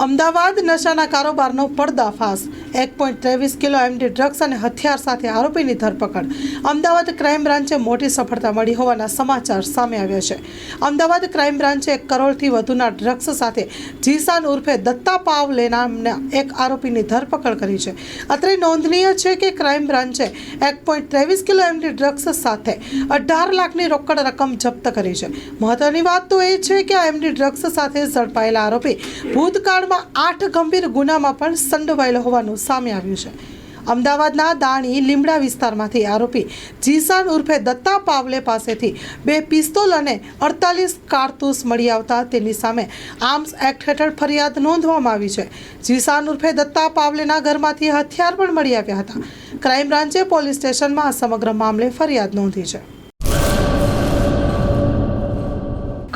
અમદાવાદ નશાના કારોબારનો પર્દાફાશ 1.23 kilo MD drugs અને હથિયાર સાથે આરોપીની ધરપકડ. અમદાવાદ ક્રાઇમ બ્રાન્ચે મોટી સફળતા મળી હોવાના સમાચાર સામે આવ્યા છે. અમદાવાદ ક્રાઇમ બ્રાન્ચે 1 કરોડથી વધુના ડ્રગ્સ સાથે જીસાન ઉર્ફે દત્તા પાવલે નામના એક આરોપીની ધરપકડ કરી છે. અત્રે નોંધનીય છે કે ક્રાઇમ બ્રાન્ચે 1.23 કિલો એમડી ડ્રગ્સ સાથે 18 લાખની રોકડ રકમ જપ્ત કરી છે. મહત્વની વાત તો એ છે કે આ એમડી ડ્રગ્સ સાથે ઝડપાયેલા આરોપી ભૂતકાળ 8 ગંભીર ગુનામાં પણ સંડોવાયેલો હોવાનું સામે આવ્યું છે. અમદાવાદના દાણી લીમડા વિસ્તારમાંથી આરોપી જીસાન ઉર્ફે દત્તા પાવલે પાસેથી 2 પિસ્તોલ અને 48 કારતૂસ મળી આવતા તેની સામે આર્મ્સ એક્ટ હેઠળ ફરિયાદ નોંધવામાં આવી છે. જીસાન ઉર્ફે દત્તા પાવલેના ઘરમાંથી હથિયાર પણ મળી આવ્યા હતા. ક્રાઇમ બ્રાન્ચે પોલીસ સ્ટેશનમાં આ સમગ્ર મામલે ફરિયાદ નોંધી છે.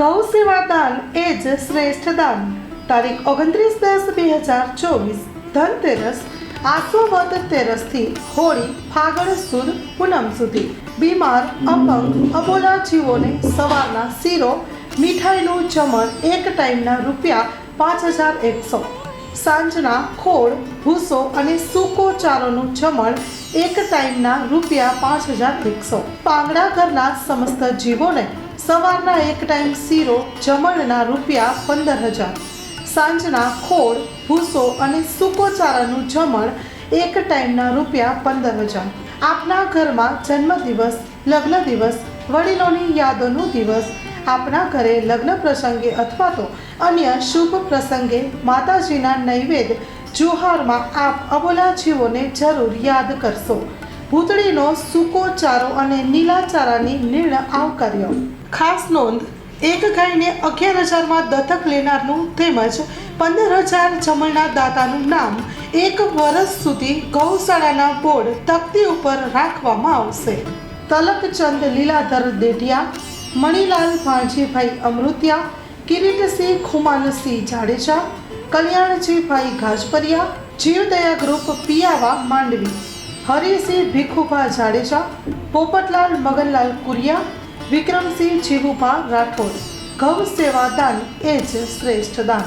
ગૌ સેવા દાન એ જ શ્રેષ્ઠ દાન. તારીખ 29/10/2024 ધનતેરસ આસો વદ તેરસથી હોળી ફાગણ સુદ પૂનમ સુધી બીમાર અપંગ અબોલા જીવોને સવારના શીરો મીઠાઈનું જમણ એક ટાઈમના ₹5100, સાંજના ખોળ ભૂસો અને સૂકો ચારોનું જમણ એક ટાઈમના ₹5100. પાંગડા ઘરના સમસ્ત જીવોને સવારના એક ટાઈમ શીરો જમણના ₹15000, સાંજના ખોળ ભૂસો અને સૂકો ચારાનું જમણ એક ટાઈમના ₹15000. આપના ઘરમાં જન્મદિવસ, લગ્ન દિવસ, વડીલોની યાદોનો દિવસ, આપના ઘરે લગ્ન પ્રસંગે અથવા તો અન્ય શુભ પ્રસંગે માતાજીના નૈવેદ્ય જુહારમાં આપ અબોલા જીવોને જરૂર યાદ કરશો. ભૂતળીનો સૂકો ચારો અને નીલા ચારાની નિર્ણય આવકાર્યો. ખાસ નોંધ: એક ગાયને 11,000માં દત્તક લેનારનું તેમજ 15,000 જમણના દાતાનું નામ 1 વર્ષ સુધી ગૌશાળાના બોર્ડ તકતી ઉપર રાખવામાં આવશે. તલકચંદ લીલાધર દેઢિયા, મણિલાલ ભાણજીભાઈ અમૃતિયા, કિરીટસિંહ ખુમાનસિંહ જાડેજા, કલ્યાણજીભાઈ ગાજપરિયા, જીવદયા ગ્રુપ પિયાવા માંડવી, હરિસિંહ ભીખુભા જાડેજા, પોપટલાલ મગનલાલ કુરિયા, વિક્રમસિંહ જીવુભા રાઠોડ. ગૌ સેવા દાન એ જ શ્રેષ્ઠ દાન.